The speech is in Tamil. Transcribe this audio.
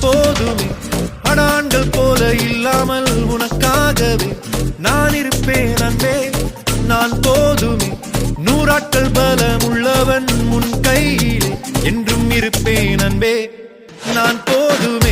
போதுமே. அடான்கள் போல இல்லாமல் உனக்காகவே நான் இருப்பேன் அன்பே. நான் போதுமே. நூறாட்கள் பலம் உள்ளவன் உன் கையிலே என்றும் இருப்பேன் அன்பே. நான் போதுமே.